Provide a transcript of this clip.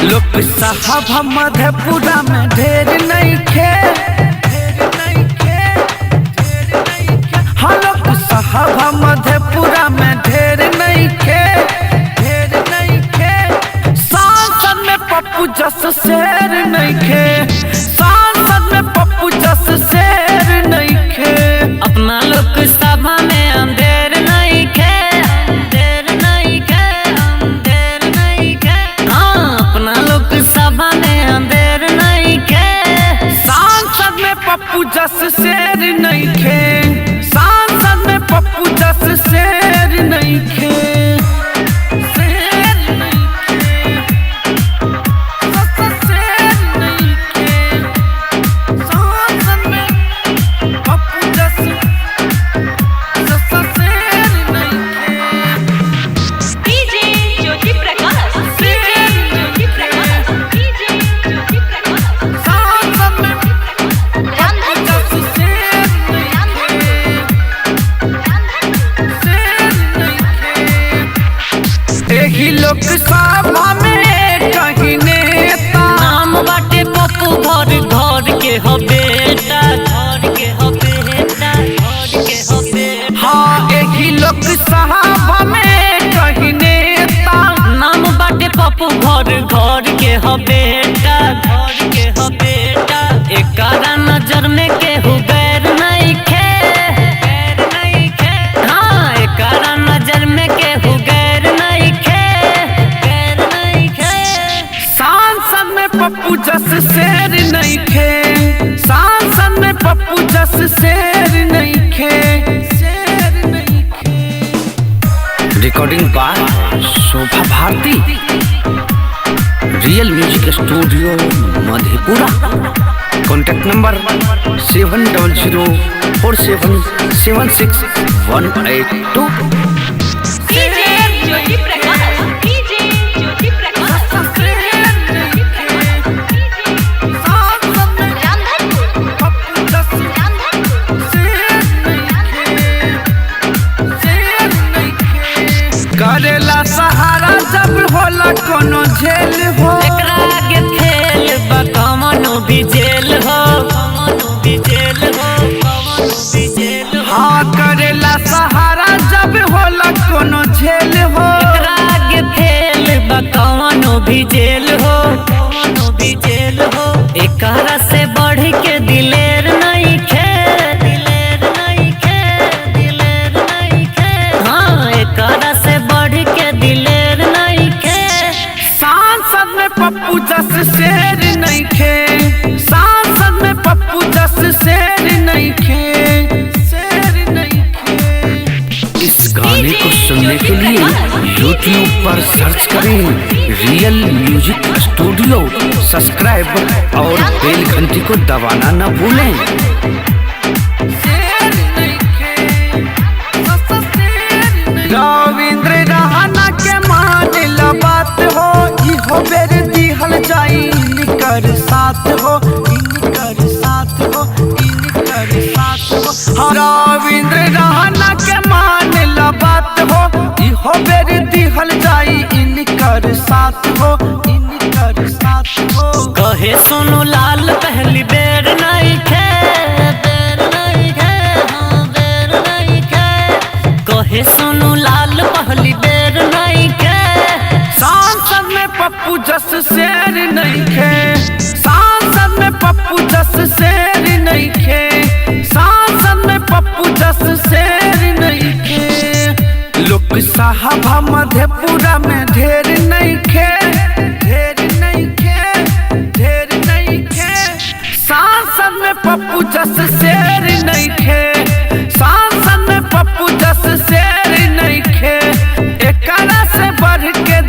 लोक साहब मधेपुरा में ढेर नहीं खे। हाँ लोक साहब मधेपुरा में ढेर नहीं खे। सांसद में पप्पू जस शेर नहीं खे। सांसद में पप्पू जस शेर नहीं खे। अपना लोक सभा में अंधेर नहीं खे। सभा में अंधेर नहीं खे। सांसद में पप्पू जस शेर नहीं खे। सांसद में पप्पू जस शेर नहीं खे। शेर नहीं खे। शेर नहीं खे। सांसद में पप्पू जस शेर नहीं खे। डीजे ज्योति प्रकाश लोक सभा में कहीं नेता नाम बाटे पप्पू घर घर के हो बेटा। घर के हो बेटा। घर के हो बेटा। हाँ यही लोक सभा में कहीं नेता नाम बाटे पप्पू घर घर के हो बेटा। घर के हो बेटा। एकरा नजर में केहू गैर नहीं खे। गैर नहीं खे। हाँ एकरा नजर में केहू गैर नहीं खे। पप्पू जस शेर नहीं खे। सांसद में पप्पू जस शेर नहीं खे। शेर नहीं खे। Recording by Shobha Bharti, real music studio Madhepura. Contact number 700477768182। करेला सहारा जब होला कोनो झेल हो। एकरा आगे फेल बा कमनो भी जेल हो। कमनो भी जेल हो। कमनो भी जेल हो। हाँ करेला सहारा जब होला कोनो झेल हो। एकरा आगे फेल बा कमनो भी जेल हो। कमनो भी जेल हो। एकरा से बढ़ के दिलेर नहीं खे। दिलेर नहीं खे। दिलेर नहीं खे। हाँ एकरा से बढ़ के दिलेर नहीं खे। सांसद में पप्पू जस शेर नहीं खे। सांसद में पप्पू जस शेर नहीं खे। शेर नहीं खे। इस गाने को सुनने के लिए YouTube पर सर्च करें रियल म्यूजिक स्टूडियो। सब्सक्राइब और बेल घंटी को दबाना न भूलें। रविंद्र रहाना के मान बात हो। इहो बेर दिहल जाई इनकर साथ हो। इनकर साथ हो। इनकर साथ हो। रविंद्र रहाना के मान बात हो। इहो बेर दिहल जाई इनकर साथ हो। इनकर साथ हो। कहे सोनू लाल पहली बेर नहीं खे। बेर नहीं खे। हाँ बेर नहीं खे। कहे सोनू लाल पहली बेर नहीं खे। सांसद में पप्पू जस शेर नहीं खे। सांसद में पप्पू जस शेर नहीं खे। सांसद में पप्पू जस शेर नहीं खे। लोक साहब मधेपुरा में ढेर नहीं खे। ढेर नहीं खे। ढेर नहीं खे। सांसद में पप्पू जस शेर नहीं खे। सांसद में पप्पू जस शेर नहीं खे। एकरा से बढ़ के